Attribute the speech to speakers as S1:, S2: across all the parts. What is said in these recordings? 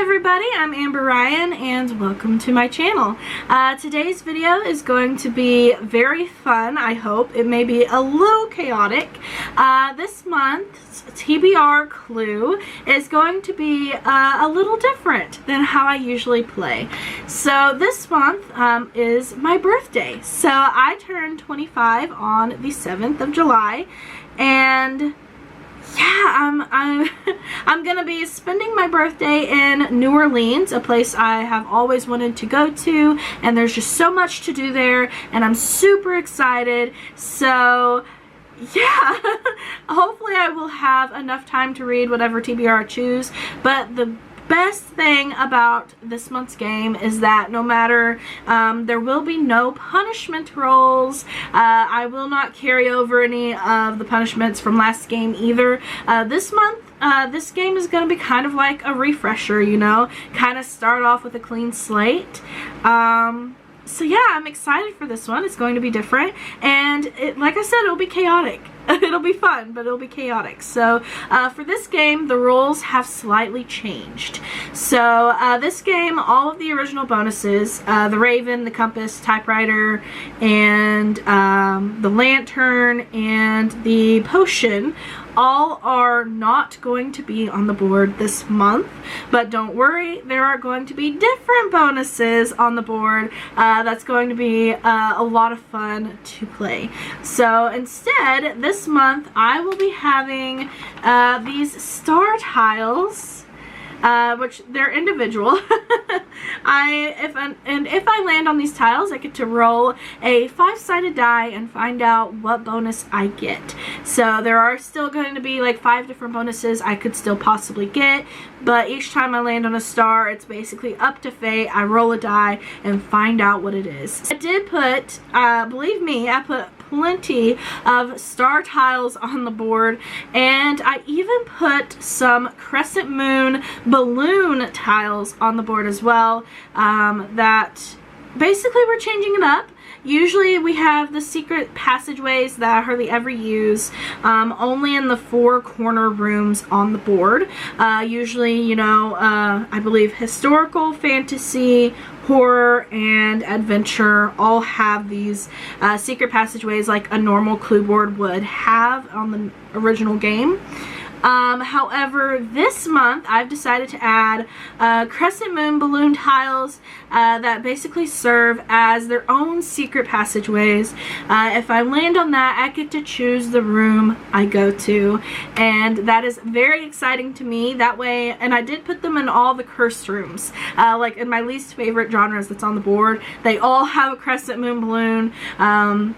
S1: everybody, I'm Amber Ryan and welcome to my channel. Today's video is going to be very fun, I hope. It may be a little chaotic. This month's TBR clue is going to be a little different than how I usually play. So this month is my birthday. So I turned 25 on the 7th of July, and yeah, I'm gonna be spending my birthday in New Orleans, a place I have always wanted to go to, and there's just so much to do there, and I'm super excited. So yeah, hopefully I will have enough time to read whatever TBR I choose. But the best thing about this month's game is that no matter, there will be no punishment rolls. I will not carry over any of the punishments from last game either. This month, this game is going to be kind of like a refresher, you know, kind of start off with a clean slate. So yeah, I'm excited for this one. It's going to be different, and like I said, it'll be chaotic. It'll be fun, but it'll be chaotic. So for this game, the rules have slightly changed. So this game, all of the original bonuses, the Raven, the Compass, Typewriter, and the Lantern, and the Potion, all are not going to be on the board this month. But don't worry, there are going to be different bonuses on the board. That's going to be a lot of fun to play. So instead, this month I will be having these star tiles, which they're individual. If I land on these tiles, I get to roll a 5-sided die and find out what bonus I get. So there are still going to be like 5 different bonuses I could still possibly get, but each time I land on a star, it's basically up to fate. I roll a die and find out what it is. I did put, believe me, I put plenty of star tiles on the board, and I even put some crescent moon balloon tiles on the board as well. That basically we're changing it up. Usually we have the secret passageways that I hardly ever use, only in the 4 corner rooms on the board. Usually, you know, I believe historical, fantasy, horror, and adventure all have these secret passageways like a normal clue board would have on the original game. However, this month I've decided to add crescent moon balloon tiles that basically serve as their own secret passageways. If I land on that, I get to choose the room I go to, and that is very exciting to me. That way, and I did put them in all the cursed rooms, like in my least favorite genres that's on the board. They all have a crescent moon balloon,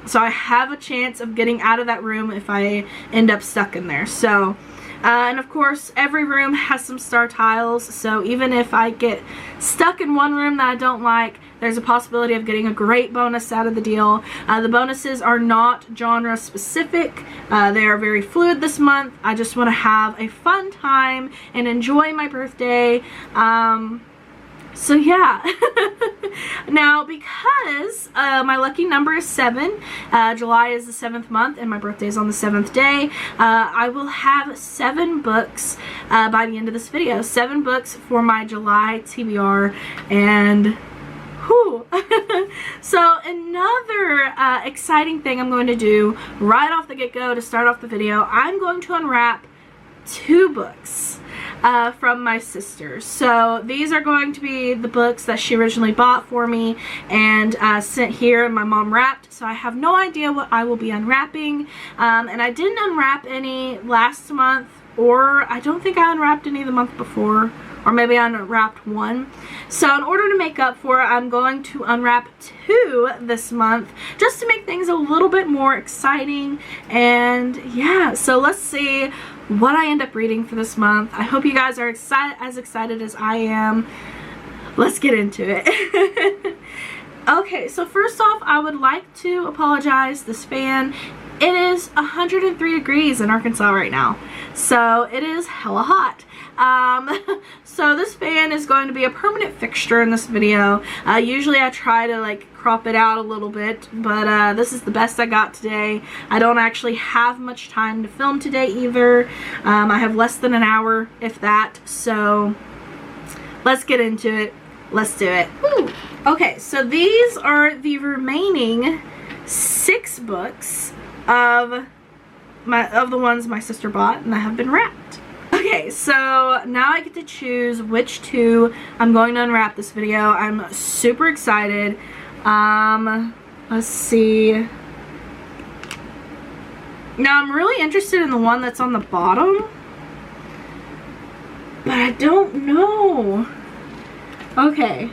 S1: so I have a chance of getting out of that room if I end up stuck in there. So and of course, every room has some star tiles, so even if I get stuck in one room that I don't like, there's a possibility of getting a great bonus out of the deal. The bonuses are not genre specific. They are very fluid this month. I just want to have a fun time and enjoy my birthday. So yeah. Now, because my lucky number is 7, July is the 7th month, and my birthday is on the 7th day, I will have 7 books by the end of this video. 7 books for my July TBR, and whew. So another exciting thing I'm going to do right off the get-go to start off the video, I'm going to unwrap 2 books from my sister. So these are going to be the books that she originally bought for me and sent here, and my mom wrapped, so I have no idea what I will be unwrapping. And I didn't unwrap any last month, or I don't think I unwrapped any the month before, or maybe I unwrapped 1. So in order to make up for it, I'm going to unwrap 2 this month, just to make things a little bit more exciting. And yeah, so let's see what I end up reading for this month. I hope you guys are as excited as I am. Let's get into it. Okay, so first off, I would like to apologize. This fan, it is 103 degrees in Arkansas right now, so it is hella hot. So this fan is going to be a permanent fixture in this video. Usually I try to like crop it out a little bit, but this is the best I got today. I don't actually have much time to film today either. I have less than an hour, if that, so let's get into it. Let's do it. Woo. Okay, so these are the remaining 6 books of the ones my sister bought and that have been wrapped. Okay, so now I get to choose which 2 I'm going to unwrap this video. I'm super excited. Let's see. Now I'm really interested in the one that's on the bottom, but I don't know. Okay.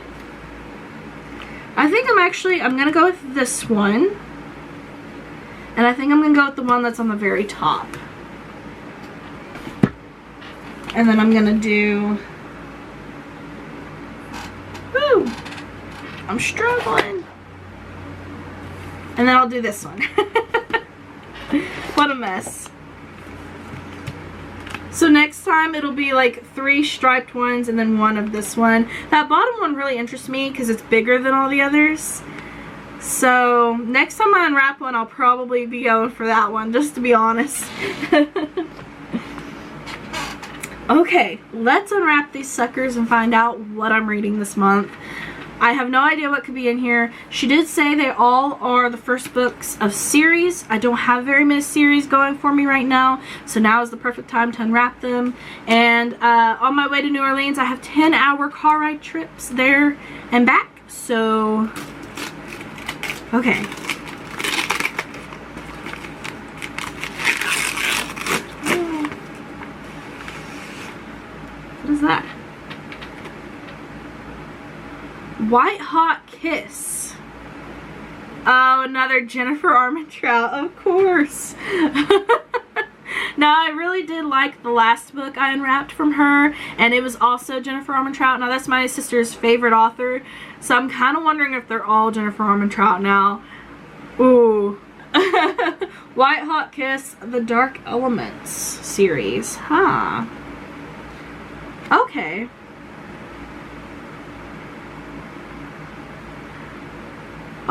S1: I think I'm gonna go with this one. And I think I'm gonna go with the one that's on the very top. And then I'm gonna do, woo, I'm struggling. And then I'll do this one. What a mess. So next time it'll be like 3 striped ones and then 1 of this one. That bottom one really interests me because it's bigger than all the others. So next time I unwrap one, I'll probably be going for that one, just to be honest. Okay, let's unwrap these suckers and find out what I'm reading this month. I have no idea what could be in here. She did say they all are the first books of series. I don't have very many series going for me right now, so now is the perfect time to unwrap them. And on my way to New Orleans, I have 10-hour car ride trips there and back. So, okay. What is that? White Hot Kiss. Oh, another Jennifer Armentrout, of course. Now, I really did like the last book I unwrapped from her, and it was also Jennifer Armentrout. Now, that's my sister's favorite author, so I'm kind of wondering if they're all Jennifer Armentrout now. Ooh. White Hot Kiss, The Dark Elements series. Huh. Okay.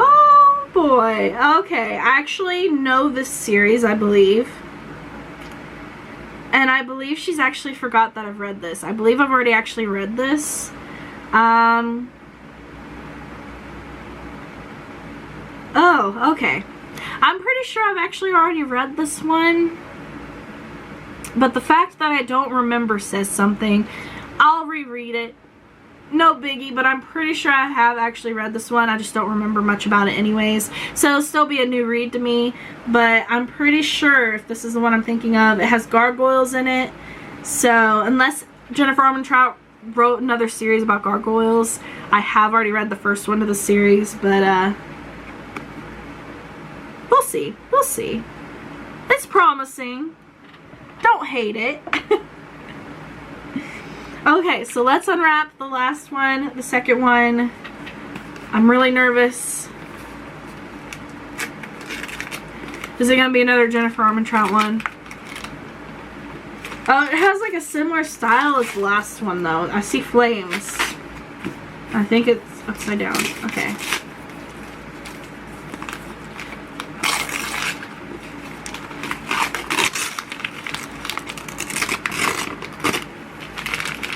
S1: Oh boy. Okay. I actually know this series, I believe. And I believe she's actually forgot that I've read this. I believe I've already actually read this. Oh, okay. I'm pretty sure I've actually already read this one. But the fact that I don't remember says something. I'll reread it. No biggie, but I'm pretty sure I have actually read this one. I just don't remember much about it anyways. So it'll still be a new read to me. But I'm pretty sure, if this is the one I'm thinking of, it has gargoyles in it. So unless Jennifer Armentrout wrote another series about gargoyles, I have already read the first one of the series. But we'll see. We'll see. It's promising. Don't hate it. Okay, so let's unwrap the last one, the second one. I'm really nervous. Is it going to be another Jennifer Armentrout one? Oh, it has like a similar style as the last one though. I see flames. I think it's upside down. Okay.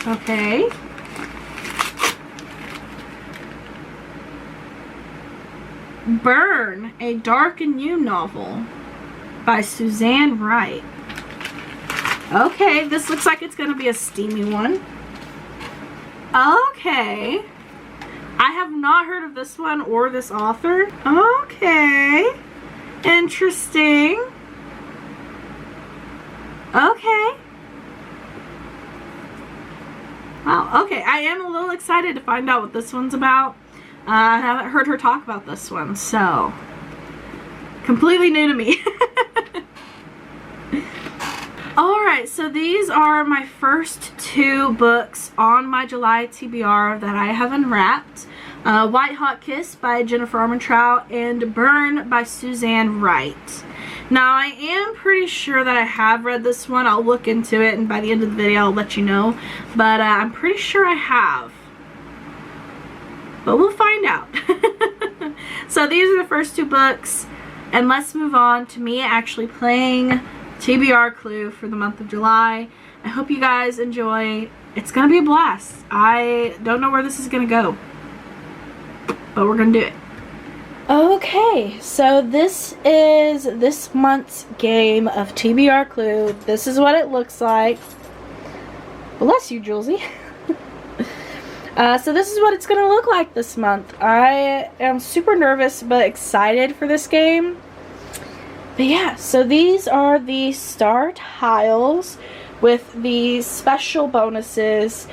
S1: Okay. Burn, a Dark and You novel by Suzanne Wright. Okay, this looks like it's going to be a steamy one. Okay. I have not heard of this one or this author. Okay. Interesting. Okay. Wow, okay, I am a little excited to find out what this one's about. I haven't heard her talk about this one, so completely new to me. Alright, so these are my first 2 books on my July TBR that I have unwrapped. White Hot Kiss by Jennifer Armentrout and Burn by Suzanne Wright. Now, I am pretty sure that I have read this one. I'll look into it, and by the end of the video, I'll let you know. But I'm pretty sure I have. But we'll find out. So these are the first 2 books. And let's move on to me actually playing TBR Clue for the month of July. I hope you guys enjoy it's gonna be a blast. I don't know where this is gonna go, but we're gonna do it. Okay, so this is this month's game of TBR Clue. This is what it looks like. Bless you, Julesy. So this is what it's gonna look like this month. I am super nervous but excited for this game. But yeah, so these are the star tiles with the special bonuses.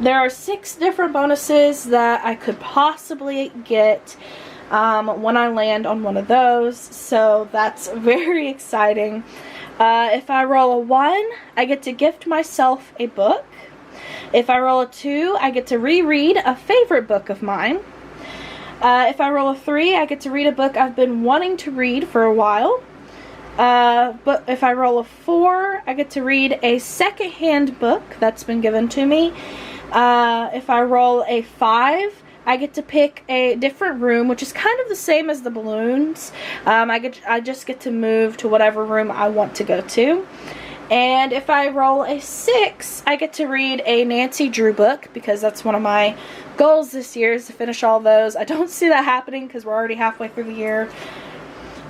S1: There are 6 different bonuses that I could possibly get when I land on one of those, so that's very exciting. If I roll a 1, I get to gift myself a book. If I roll a 2, I get to reread a favorite book of mine. If I roll a 3, I get to read a book I've been wanting to read for a while. But if I roll a 4, I get to read a secondhand book that's been given to me. If I roll a 5, I get to pick a different room, which is kind of the same as the balloons. I just get to move to whatever room I want to go to. And if I roll a 6, I get to read a Nancy Drew book, because that's one of my goals this year, is to finish all those. I don't see that happening because we're already halfway through the year.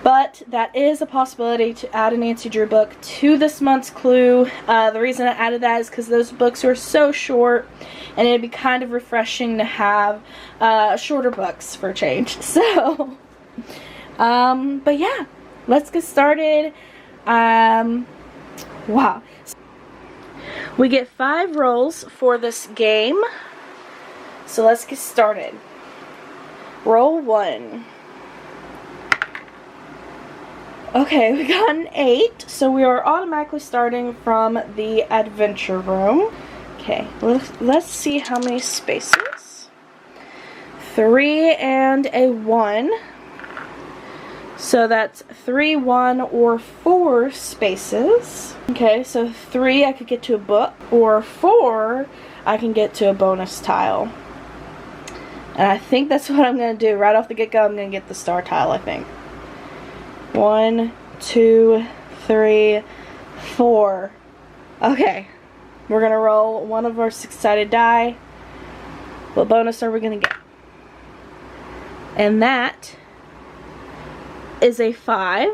S1: But that is a possibility, to add a Nancy Drew book to this month's clue. The reason I added that is because those books are so short, and it'd be kind of refreshing to have shorter books for a change. So, but yeah, let's get started. Wow. We get 5 rolls for this game. So let's get started. Roll 1. Okay, we got an 8, so we are automatically starting from the adventure room. Okay, let's see how many spaces. 3 and a 1. So that's 3, 1, or 4 spaces. Okay, so 3 I could get to a book, or 4 I can get to a bonus tile. And I think that's what I'm going to do. Right off the get-go, I'm going to get the star tile, I think. 1, 2, 3, 4. Okay, we're going to roll one of our 6-sided die. What bonus are we going to get? And that is a 5.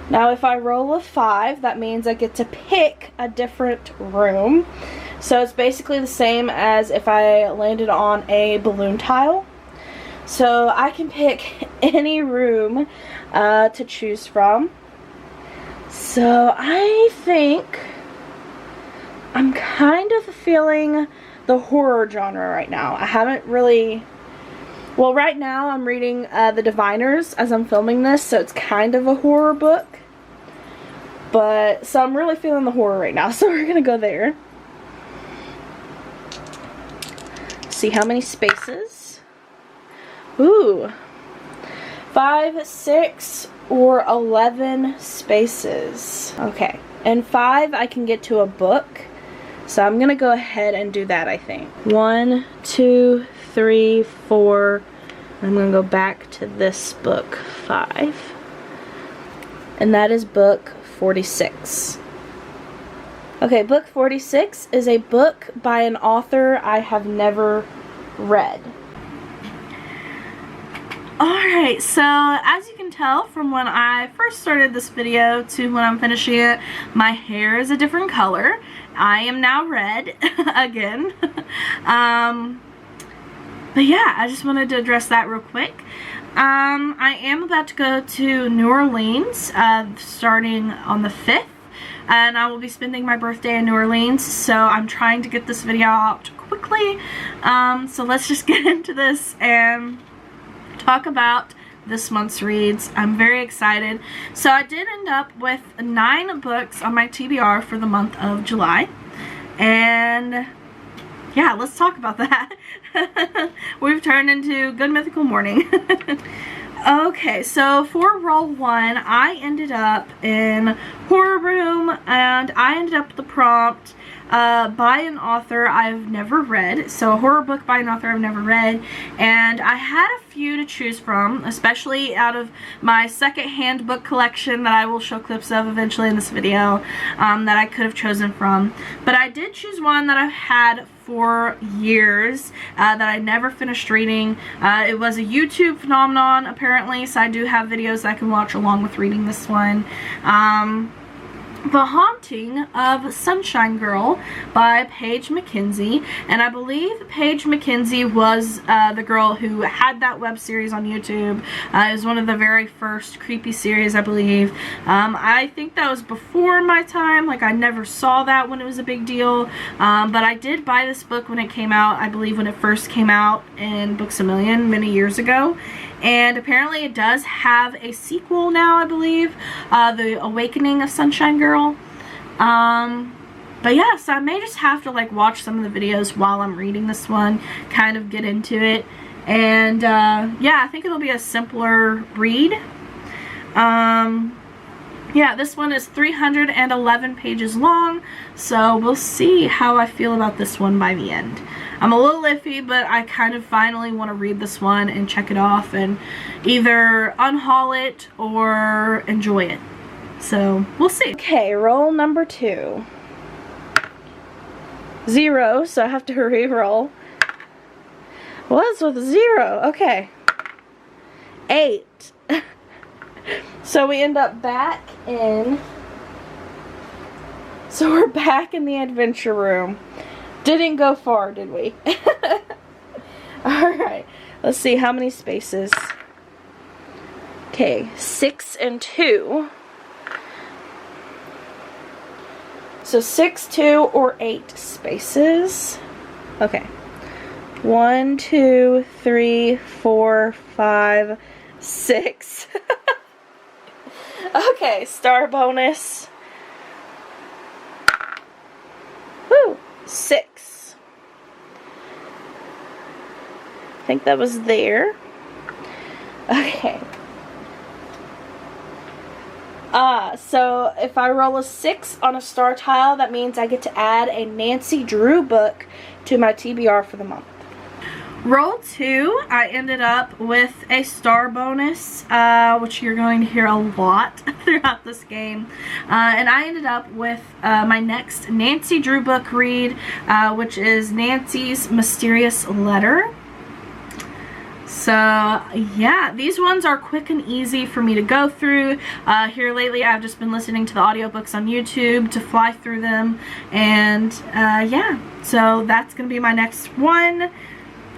S1: Now if I roll a 5, that means I get to pick a different room. So it's basically the same as if I landed on a balloon tile. So I can pick any room to choose from. So I think I'm kind of feeling the horror genre right now. I haven't really... Well, right now I'm reading The Diviners as I'm filming this, so it's kind of a horror book. But, so I'm really feeling the horror right now, so we're gonna go there. See how many spaces. Ooh. 5, 6, or 11 spaces. Okay. And 5, I can get to a book. So I'm going to go ahead and do that, I think. 1, 2, 3, 4. I'm going to go back to this book, 5. And that is book 46. Okay, book 46 is a book by an author I have never read. Alright, so as you can tell from when I first started this video to when I'm finishing it, my hair is a different color. I am now red again. But yeah, I just wanted to address that real quick. I am about to go to New Orleans starting on the 5th. And I will be spending my birthday in New Orleans, so I'm trying to get this video out quickly. So let's just get into this and talk about this month's reads. I'm very excited. So I did end up with 9 books on my TBR for the month of July. And yeah, let's talk about that. We've turned into Good Mythical Morning. Okay, so for roll 1, I ended up in Horror Room, and I ended up with the prompt, by an author I've never read. So a horror book by an author I've never read. And I had a few to choose from, especially out of my secondhand book collection that I will show clips of eventually in this video, that I could have chosen from. But I did choose one that I've had for years, that I never finished reading. It was a YouTube phenomenon apparently, so I do have videos that I can watch along with reading this one. The Haunting of Sunshine Girl by Paige McKenzie. And I believe Paige McKenzie was the girl who had that web series on YouTube. It was one of the very first creepy series, I believe. I think that was before my time. Like, I never saw that when it was a big deal. But I did buy this book when it came out. I believe when it first came out in Books A Million many years ago. And apparently it does have a sequel now, I believe. The Awakening of Sunshine Girl. But yeah, so I may just have to like watch some of the videos while I'm reading this one. Kind of get into it. And yeah, I think it'll be a simpler read. Yeah, this one is 311 pages long, so we'll see how I feel about this one by the end. I'm a little iffy, but I kind of finally want to read this one and check it off and either unhaul it or enjoy it. So, we'll see. Okay, roll number 2. 0, so I have to re-roll. What's with 0? Okay. 8. So we end up back in... So we're back in the adventure room. Didn't go far, did we? Alright. Let's see how many spaces. Okay, 6 and 2. So 6, 2, or 8 spaces. Okay. 1, 2, 3, 4, 5, 6. Okay, star bonus. Woo! 6. I think that was there. Okay. So if I roll a 6 on a star tile, that means I get to add a Nancy Drew book to my TBR for the month. Roll 2, I ended up with a star bonus, which you're going to hear a lot throughout this game. And I ended up with my next Nancy Drew book read, which is Nancy's Mysterious Letter. So, yeah, these ones are quick and easy for me to go through. Here lately, I've just been listening to the audiobooks on YouTube to fly through them. And, yeah, so that's going to be my next one.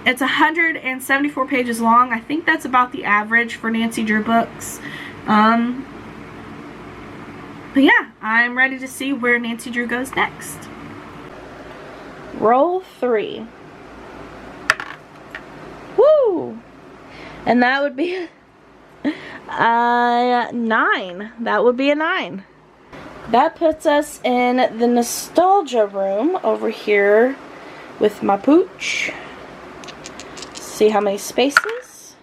S1: It's 174 pages long. I think that's about the average for Nancy Drew books. But yeah, I'm ready to see where Nancy Drew goes next. Roll 3. Woo! And that would be 9. That would be a 9. That puts us in the nostalgia room over here with my pooch. See how many spaces?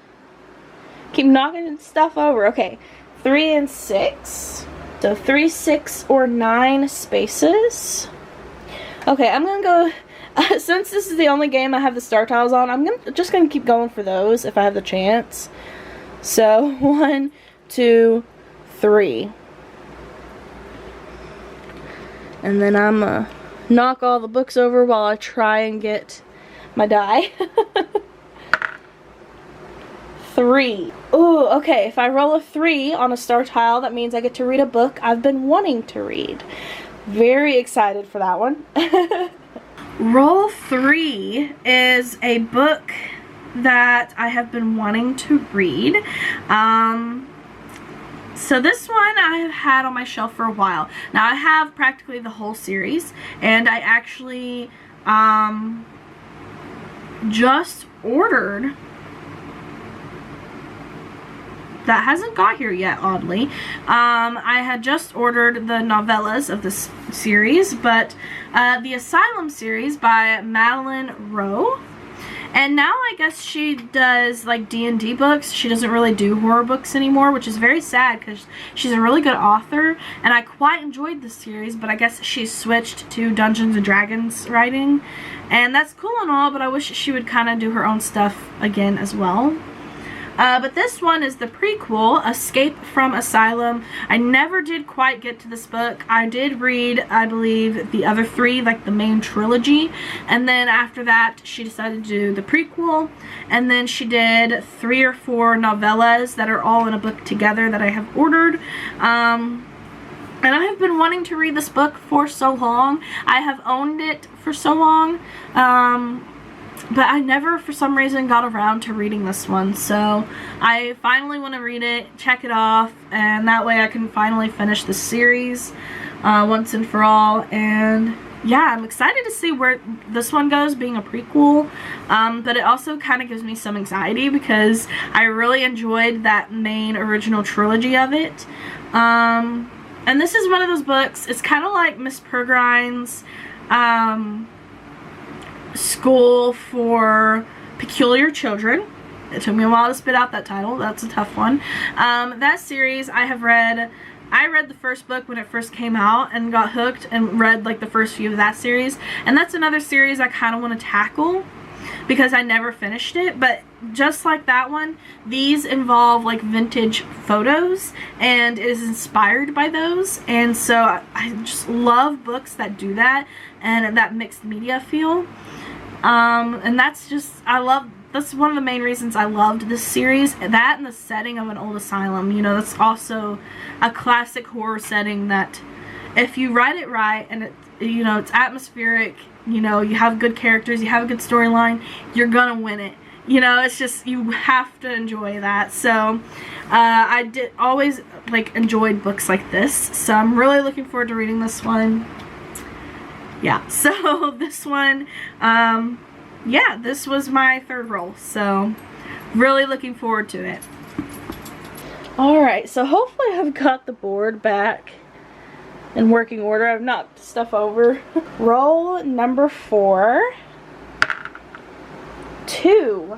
S1: Keep knocking stuff over. Okay, 3 and 6. So 3, 6, or 9 spaces. Okay, I'm gonna go. Since this is the only game I have the star tiles on, I'm just gonna keep going for those if I have the chance. So 1, 2, 3, and then I'm gonna knock all the books over while I try and get my die. 3. Ooh, okay, if I roll a 3 on a star tile, that means I get to read a book I've been wanting to read. Very excited for that one. Roll 3 is a book that I have been wanting to read. So this one I have had on my shelf for a while. Now I have practically the whole series, and I actually just ordered. That hasn't got here yet, oddly. I had just ordered the novellas of this series, but the Asylum series by Madeline Rowe. And now I guess she does like D&D books. She doesn't really do horror books anymore, which is very sad because she's a really good author and I quite enjoyed this series, but I guess she's switched to Dungeons and Dragons writing, and that's cool and all, but I wish she would kind of do her own stuff again as well. But this one is the prequel, Escape from Asylum. I never did quite get to this book. I did read, I believe, the other three, like the main trilogy. And then after that, she decided to do the prequel. And then she did 3 or 4 novellas that are all in a book together that I have ordered. And I have been wanting to read this book for so long. I have owned it for so long. But I never, for some reason, got around to reading this one. So I finally want to read it, check it off, and that way I can finally finish the series once and for all. And yeah, I'm excited to see where this one goes, being a prequel. But it also kind of gives me some anxiety because I really enjoyed that main original trilogy of it. And this is one of those books, it's kind of like Miss Peregrine's School for Peculiar Children. It took me a while to spit out that title. That's a tough one. That series I read the first book when it first came out and got hooked and read like the first few of that series. And that's another series I kind of want to tackle because I never finished it. But just like that one, these involve like vintage photos and it is inspired by those. And so I just love books that do that and that mixed media feel. And that's one of the main reasons I loved this series. That and the setting of an old asylum. You know, that's also a classic horror setting that if you write it right and it's atmospheric, you know, you have good characters, you have a good storyline, you're gonna win it. You know, it's just, you have to enjoy that. So, I did always enjoyed books like this. So I'm really looking forward to reading this one. Yeah, so this one, yeah, this was my third roll, so really looking forward to it. Alright, so hopefully I've got the board back in working order. I've knocked stuff over. Roll number 4. 2.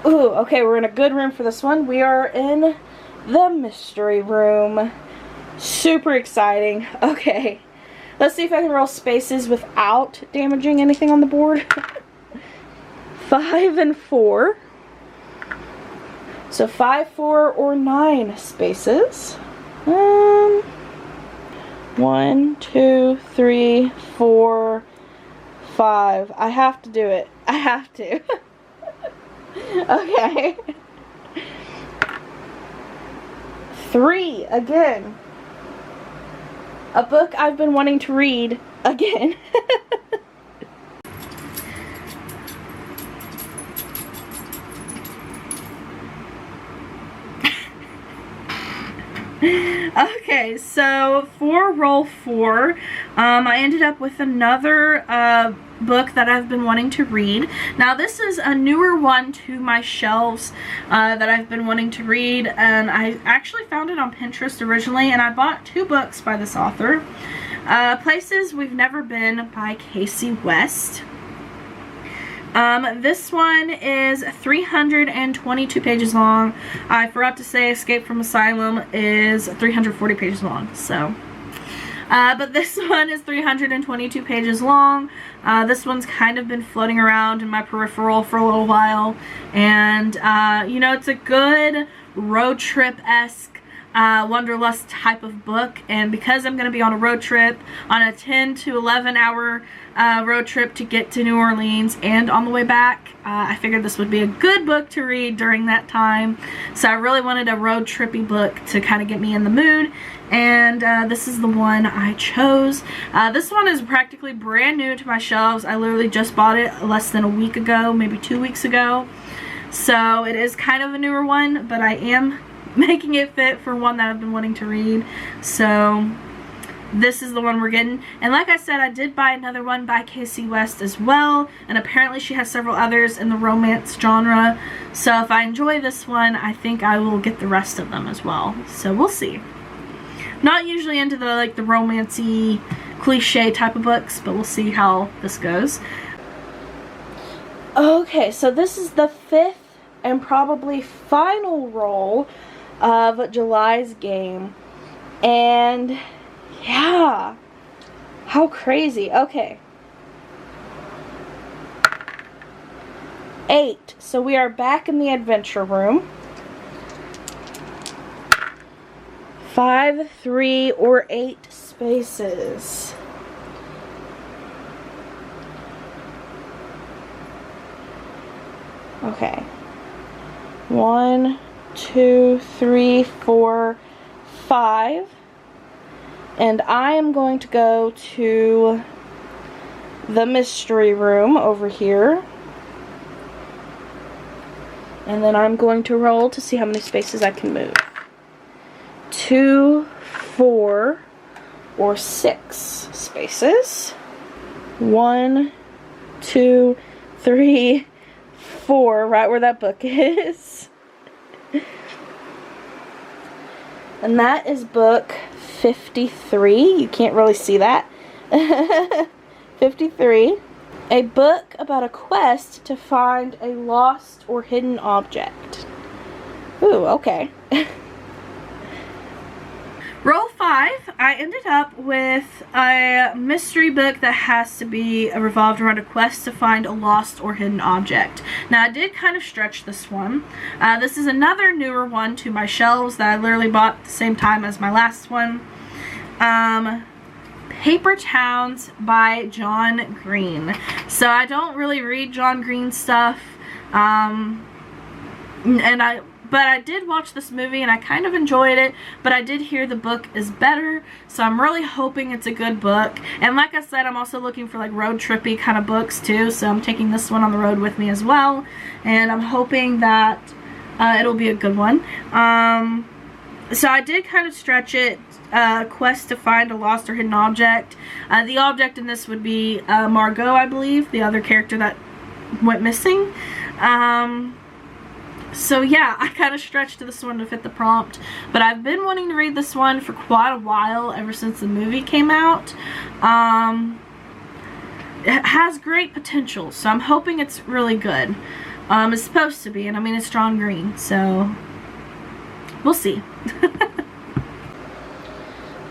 S1: Ooh, okay, we're in a good room for this one. We are in the mystery room. Super exciting. Okay, let's see if I can roll spaces without damaging anything on the board. 5 and 4. So 5, 4, or 9 spaces. 1, 2, 3, 4, 5. I have to do it. I have to. Okay. 3 again. A book I've been wanting to read again. Okay, so for roll 4, I ended up with another book that I've been wanting to read. Now this is a newer one to my shelves that I've been wanting to read, and I actually found it on Pinterest originally, and I bought 2 books by this author. Places We've Never Been by Casey West. This one is 322 pages long. I forgot to say Escape from Asylum is 340 pages long, so. But this one is 322 pages long. This one's kind of been floating around in my peripheral for a little while. And, you know, it's a good road trip-esque Wanderlust type of book, and because I'm going to be on a road trip, on a 10 to 11 hour road trip to get to New Orleans and on the way back, I figured this would be a good book to read during that time. So I really wanted a road trippy book to kind of get me in the mood, and this is the one I chose. This one is practically brand new to my shelves. I literally just bought it less than a week ago, maybe 2 weeks ago. So it is kind of a newer one, but I am making it fit for one that I've been wanting to read. So this is the one we're getting. And like I said, I did buy another one by Casey West as well, and apparently she has several others in the romance genre. So if I enjoy this one, I think I will get the rest of them as well. So we'll see. Not usually into the the romancy cliche type of books, but we'll see how this goes. Okay, so this is the 5th and probably final roll of July's game. And yeah, how crazy. Okay. 8. So we are back in the adventure room. 5, 3, or 8 spaces. Okay. 1, 2, 3, 4, 5. And I am going to go to the mystery room over here. And then I'm going to roll to see how many spaces I can move. 2, 4, or 6 spaces. 1, 2, 3, 4, right where that book is. And that is book 53. You can't really see that. 53. A book about a quest to find a lost or hidden object. Ooh, okay. Roll 5, I ended up with a mystery book that has to be revolved around a quest to find a lost or hidden object. Now, I did kind of stretch this one. This is another newer one to my shelves that I literally bought at the same time as my last one. Paper Towns by John Green. So I don't really read John Green stuff, but I did watch this movie and I kind of enjoyed it, but I did hear the book is better, so I'm really hoping it's a good book. And like I said, I'm also looking for like road trippy kind of books too, so I'm taking this one on the road with me as well, and I'm hoping that it'll be a good one. So I did kind of stretch it. Quest to find a lost or hidden object. The object in this would be Margot, I believe, the other character that went missing. So yeah, I kind of stretched this one to fit the prompt, but I've been wanting to read this one for quite a while, ever since the movie came out. It has great potential, so I'm hoping it's really good. It's supposed to be, and I mean, it's John Green, so we'll see.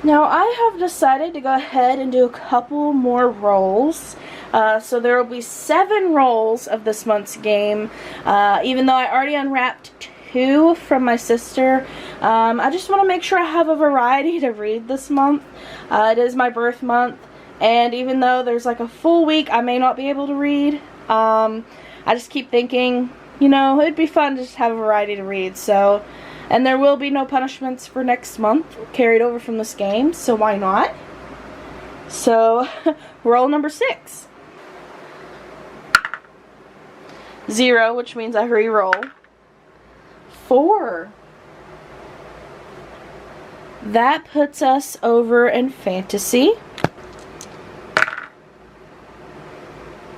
S1: Now, I have decided to go ahead and do a couple more rolls. So there will be 7 rolls of this month's game. Even though I already unwrapped 2 from my sister, I just want to make sure I have a variety to read this month. It is my birth month, and even though there's like a full week I may not be able to read, I just keep thinking, you know, it'd be fun to just have a variety to read. So, and there will be no punishments for next month carried over from this game, so why not? So, roll number 6. 0, which means I re-roll. 4. That puts us over in fantasy.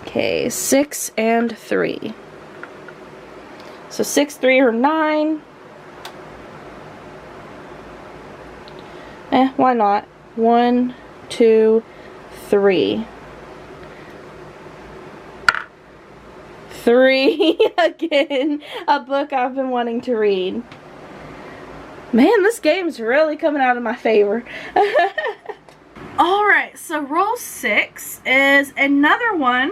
S1: Okay, 6 and 3. So 6, 3, or 9. Why not? 1, 2, 3. 3 again. A book I've been wanting to read. Man, this game's really coming out in my favor. Alright, so roll 6 is another one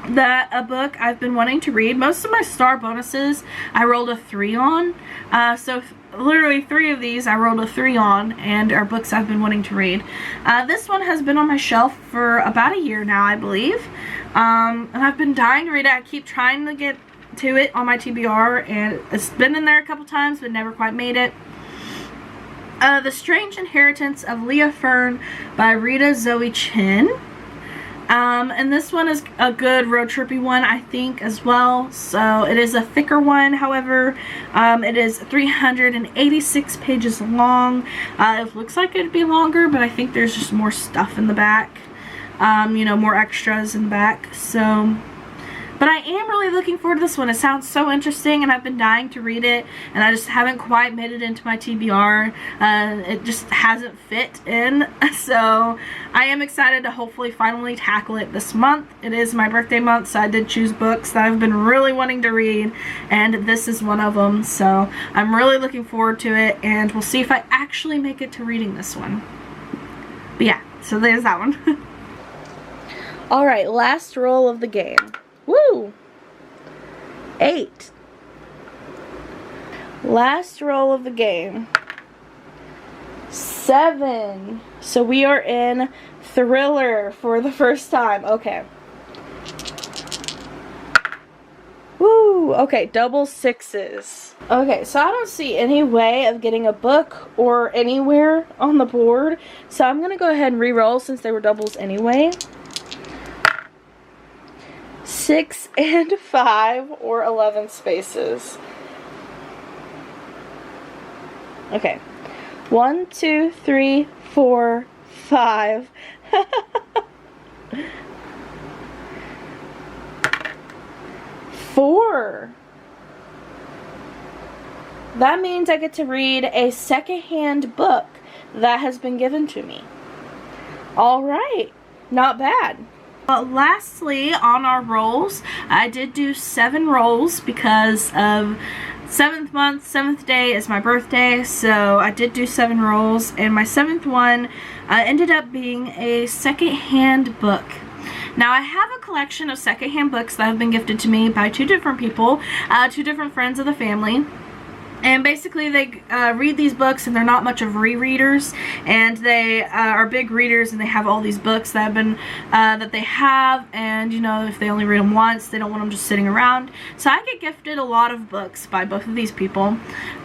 S1: that a book I've been wanting to read. Most of my star bonuses I rolled a 3 on. So literally 3 of these I rolled a 3 on, and are books I've been wanting to read. This one has been on my shelf for about a year now, I believe. And I've been dying to read it. I keep trying to get to it on my TBR, and it's been in there a couple times but never quite made it. The Strange Inheritance of Leah Fern by Rita Zoe Chin. And this one is a good road trippy one, I think, as well. So it is a thicker one, however. It is 386 pages long. It looks like it'd be longer, but I think there's just more stuff in the back. You know, more extras in the back. So, But I am really looking forward to this one. It sounds so interesting, and I've been dying to read it, and I just haven't quite made it into my TBR. It just hasn't fit in, so I am excited to hopefully finally tackle it this month. It is my birthday month, so I did choose books that I've been really wanting to read, and this is one of them, so I'm really looking forward to it, and we'll see if I actually make it to reading this one. But yeah, so there's that one. Alright, last roll of the game. Woo! 8. Last roll of the game. 7. So we are in thriller for the first time. Okay. Woo! Okay, double 6s. Okay, so I don't see any way of getting a book or anywhere on the board. So I'm going to go ahead and re-roll since they were doubles anyway. 6 and 5 or 11 spaces. Okay. 1, 2, 3, 4, 5. 4. That means I get to read a secondhand book that has been given to me. Alright. Not bad. Lastly, on our rolls, I did do 7 rolls because of 7th month, 7th day is my birthday, so I did do 7 rolls, and my 7th one ended up being a second-hand book. Now, I have a collection of second-hand books that have been gifted to me by 2 different people, 2 different friends of the family. And basically they read these books, and they're not much of rereaders, and they are big readers, and they have all these books that have been that they have, and you know, if they only read them once, they don't want them just sitting around. So I get gifted a lot of books by both of these people,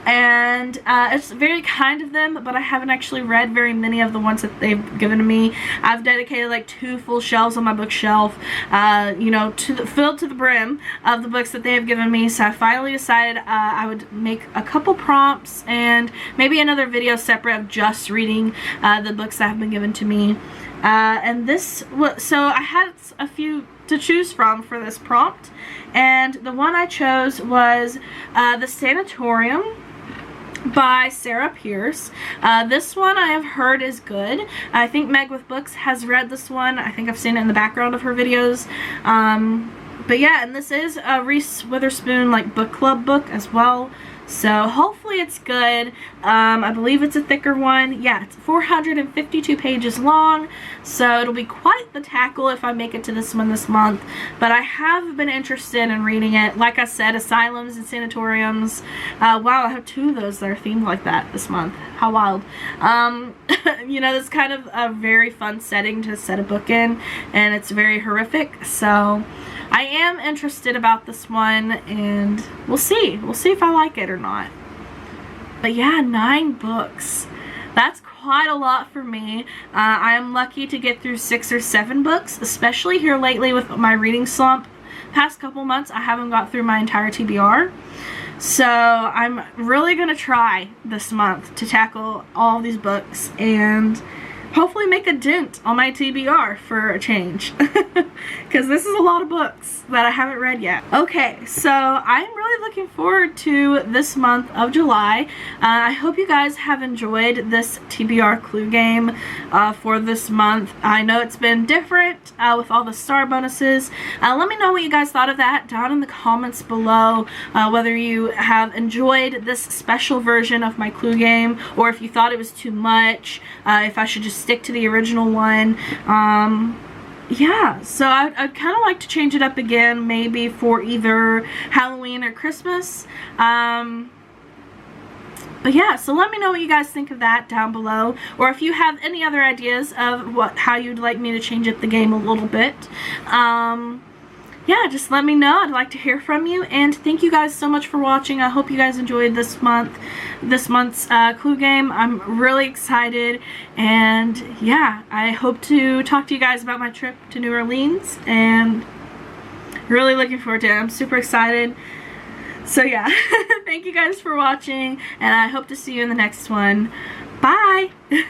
S1: and it's very kind of them, but I haven't actually read very many of the ones that they've given to me. I've dedicated like 2 full shelves on my bookshelf, you know, filled to the brim of the books that they have given me. So I finally decided I would make a couple prompts and maybe another video separate of just reading the books that have been given to me. And this was, so I had a few to choose from for this prompt, and the one I chose was The Sanatorium by Sarah Pierce. This one I have heard is good. I think Meg with Books has read this one. I think I've seen it in the background of her videos. But yeah, and this is a Reese Witherspoon like book club book as well. So hopefully it's good. I believe it's a thicker one. Yeah, it's 452 pages long, so it'll be quite the tackle if I make it to this one this month. But I have been interested in reading it. Like I said, asylums and sanatoriums. Wow, I have 2 of those that are themed like that this month. How wild. You know, it's kind of a very fun setting to set a book in, and it's very horrific, so I am interested about this one, and we'll see. We'll see if I like it or not. But yeah, 9 books. That's quite a lot for me. I am lucky to get through 6 or 7 books, especially here lately with my reading slump. Past couple months, I haven't got through my entire TBR. So I'm really going to try this month to tackle all these books and hopefully make a dent on my TBR for a change. Because this is a lot of books that I haven't read yet. Okay, so I'm really looking forward to this month of July. I hope you guys have enjoyed this TBR clue game for this month. I know it's been different with all the star bonuses. Let me know what you guys thought of that down in the comments below. Whether you have enjoyed this special version of my clue game, or if you thought it was too much, if I should just stick to the original one. Yeah, so I'd kind of like to change it up again, maybe for either Halloween or Christmas. But yeah, so let me know what you guys think of that down below, or if you have any other ideas of how you'd like me to change up the game a little bit. Yeah, just let me know. I'd like to hear from you, and thank you guys so much for watching. I hope you guys enjoyed this month's clue game. I'm really excited, and yeah, I hope to talk to you guys about my trip to New Orleans, and really looking forward to it. I'm super excited. So yeah, thank you guys for watching, and I hope to see you in the next one. Bye!